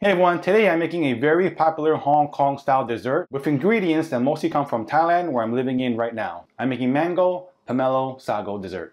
Hey everyone, today I'm making a very popular Hong Kong style dessert with ingredients that mostly come from Thailand where I'm living in right now. I'm making Mango Pomelo Sago dessert.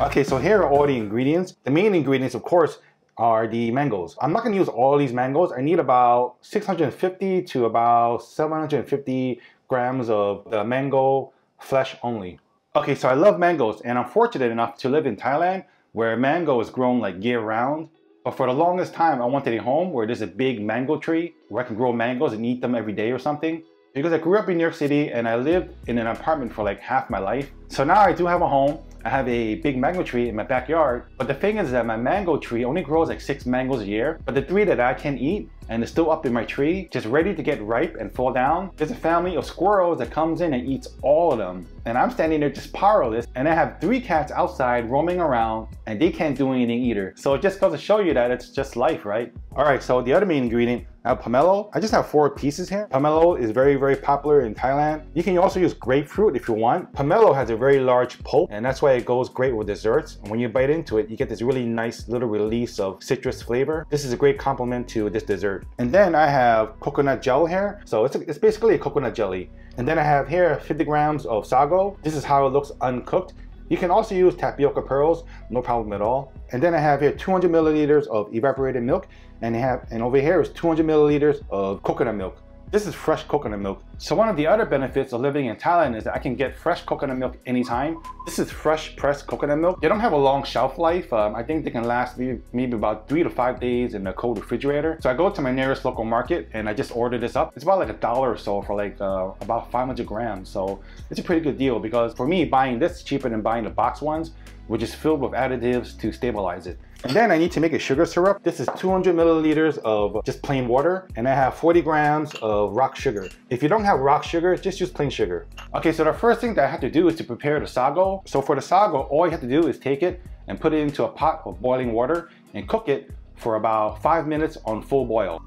Okay, so here are all the ingredients. The main ingredients, of course, are the mangoes. I'm not going to use all these mangoes. I need about 650 to about 750 grams of the mango flesh only. Okay, so I love mangoes and I'm fortunate enough to live in Thailand where mango is grown like year round. But for the longest time, I wanted a home where there's a big mango tree where I can grow mangoes and eat them every day or something. Because I grew up in New York City and I lived in an apartment for like half my life. So now I do have a home. I have a big mango tree in my backyard, but the thing is that my mango tree only grows like 6 mangoes a year, but the 3 that I can eat and is still up in my tree, just ready to get ripe and fall down, there's a family of squirrels that comes in and eats all of them. And I'm standing there just powerless, and I have 3 cats outside roaming around and they can't do anything either. So it just goes to show you that it's just life, right? Alright, so the other main ingredient, now pomelo. I just have 4 pieces here. Pomelo is very, very popular in Thailand. You can also use grapefruit if you want. Pomelo has a very large pulp, and that's why it goes great with desserts. And when you bite into it, you get this really nice little release of citrus flavor. This is a great complement to this dessert. And then I have coconut gel here. So it's basically a coconut jelly. And then I have here 50 grams of sago. This is how it looks uncooked. You can also use tapioca pearls, no problem at all. And then I have here 200 milliliters of evaporated milk, and over here is 200 milliliters of coconut milk. This is fresh coconut milk. So one of the other benefits of living in Thailand is that I can get fresh coconut milk anytime. This is fresh pressed coconut milk. They don't have a long shelf life. I think they can last maybe about 3 to 5 days in the cold refrigerator. So I go to my nearest local market and I just order this up. It's about like $1 or so for like about 500 grams. So it's a pretty good deal because for me, buying this is cheaper than buying the box ones, which is filled with additives to stabilize it. And then I need to make a sugar syrup. This is 200 milliliters of just plain water, and I have 40 grams of rock sugar. If you don't have rock sugar, just use plain sugar. Okay, so the first thing that I have to do is to prepare the sago. So for the sago, all you have to do is take it and put it into a pot of boiling water and cook it for about 5 minutes on full boil.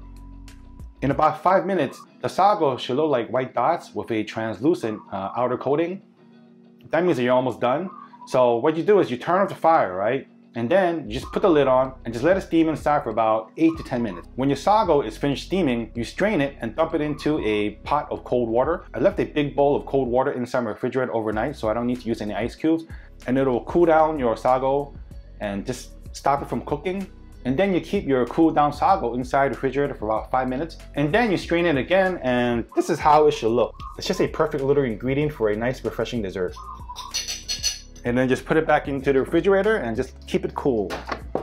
In about 5 minutes, the sago should look like white dots with a translucent outer coating. That means that you're almost done. So what you do is you turn off the fire, right? And then you just put the lid on and just let it steam inside for about 8 to 10 minutes. When your sago is finished steaming, you strain it and dump it into a pot of cold water. I left a big bowl of cold water inside my refrigerator overnight, so I don't need to use any ice cubes. And it'll cool down your sago and just stop it from cooking. And then you keep your cooled down sago inside the refrigerator for about 5 minutes. And then you strain it again, and this is how it should look. It's just a perfect little ingredient for a nice refreshing dessert. And then just put it back into the refrigerator and just keep it cool.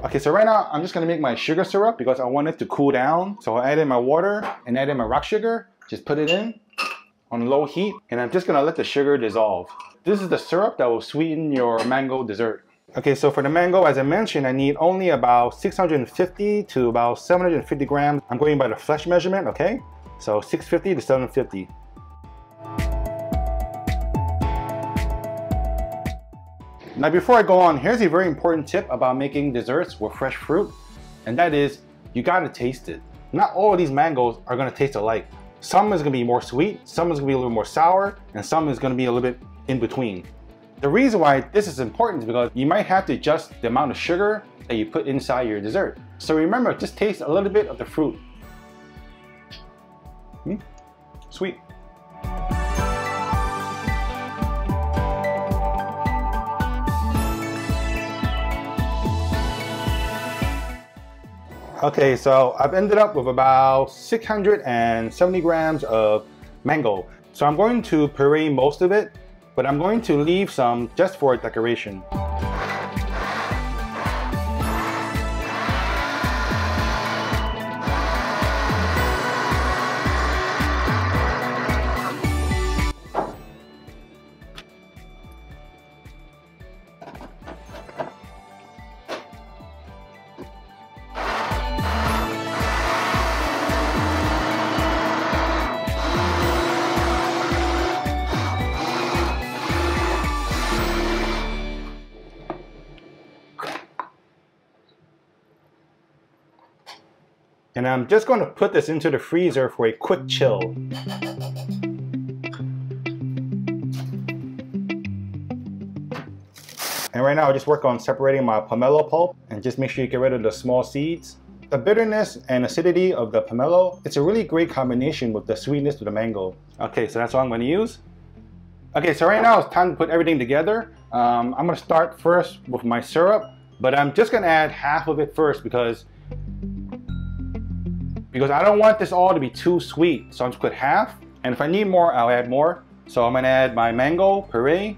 Okay, so right now I'm just gonna make my sugar syrup because I want it to cool down. So I add in my water and add in my rock sugar. Just put it in on low heat, and I'm just gonna let the sugar dissolve. This is the syrup that will sweeten your mango dessert. Okay, so for the mango, as I mentioned, I need only about 650 to about 750 grams. I'm going by the flesh measurement, okay? So 650 to 750. Now before I go on, here's a very important tip about making desserts with fresh fruit, and that is, you gotta taste it. Not all of these mangoes are gonna taste alike. Some is gonna be more sweet, some is gonna be a little more sour, and some is gonna be a little bit in between. The reason why this is important is because you might have to adjust the amount of sugar that you put inside your dessert. So remember, just taste a little bit of the fruit. Sweet. Okay, so I've ended up with about 670 grams of mango. So I'm going to puree most of it, but I'm going to leave some just for decoration. And I'm just going to put this into the freezer for a quick chill. And right now I just work on separating my pomelo pulp and just make sure you get rid of the small seeds. The bitterness and acidity of the pomelo, it's a really great combination with the sweetness of the mango. Okay, so that's all I'm going to use. Okay, so right now it's time to put everything together. I'm going to start first with my syrup, but I'm just going to add half of it first because I don't want this all to be too sweet. So I'm just going to put half, and if I need more, I'll add more. So I'm going to add my mango puree.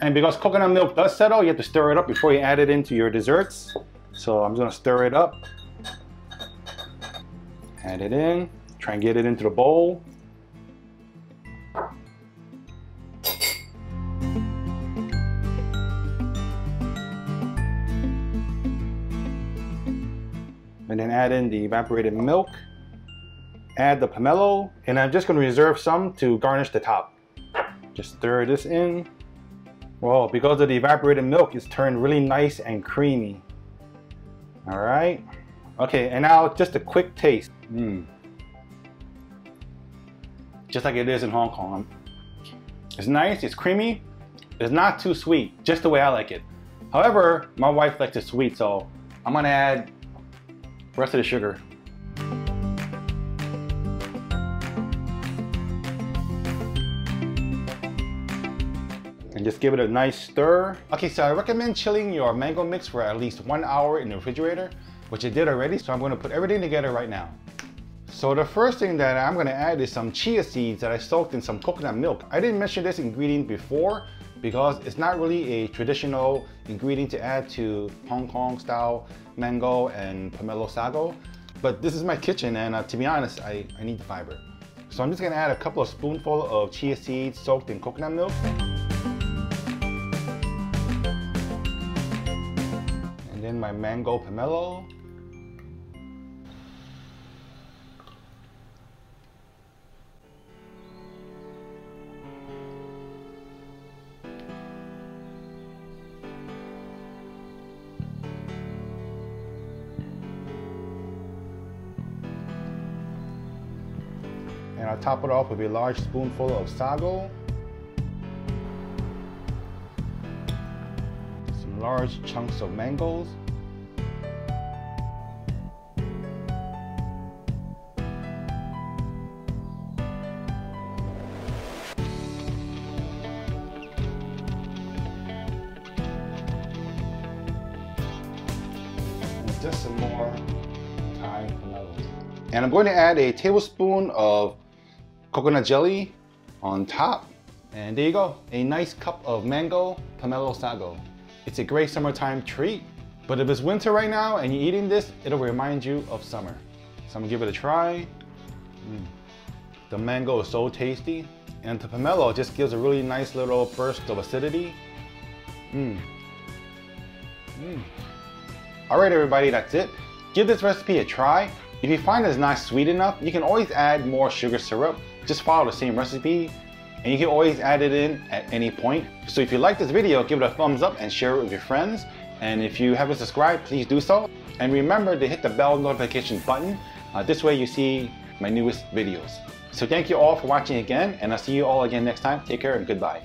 And because coconut milk does settle, you have to stir it up before you add it into your desserts. So I'm just going to stir it up. Add it in. Try and get it into the bowl. And then add in the evaporated milk. Add the pomelo. And I'm just going to reserve some to garnish the top. Just stir this in. Well, because of the evaporated milk, it's turned really nice and creamy. All right. Okay, and now just a quick taste. Just like it is in Hong Kong. It's nice, it's creamy. It's not too sweet, just the way I like it. However, my wife likes it sweet, so I'm gonna add the rest of the sugar. And just give it a nice stir. Okay, so I recommend chilling your mango mix for at least 1 hour in the refrigerator, which I did already, so I'm going to put everything together right now. So the first thing that I'm going to add is some chia seeds that I soaked in some coconut milk. I didn't mention this ingredient before because it's not really a traditional ingredient to add to Hong Kong style mango and pomelo sago, but this is my kitchen, and to be honest, I need the fiber. So I'm just going to add a couple of spoonfuls of chia seeds soaked in coconut milk. And then my mango pomelo. And I'll top it off with a large spoonful of sago. Some large chunks of mangoes. And just some more Thai pomelos. And I'm going to add a tablespoon of coconut jelly on top. And there you go, a nice cup of mango pomelo sago. It's a great summertime treat, but if it's winter right now and you're eating this, it'll remind you of summer. So I'm gonna give it a try. The mango is so tasty, and the pomelo just gives a really nice little burst of acidity. All right, everybody, that's it. Give this recipe a try. If you find it's not sweet enough, you can always add more sugar syrup. Just follow the same recipe, and you can always add it in at any point. So if you like this video, give it a thumbs up and share it with your friends. And if you haven't subscribed, please do so. And remember to hit the bell notification button. This way you see my newest videos. So thank you all for watching again, and I'll see you all again next time. Take care and goodbye.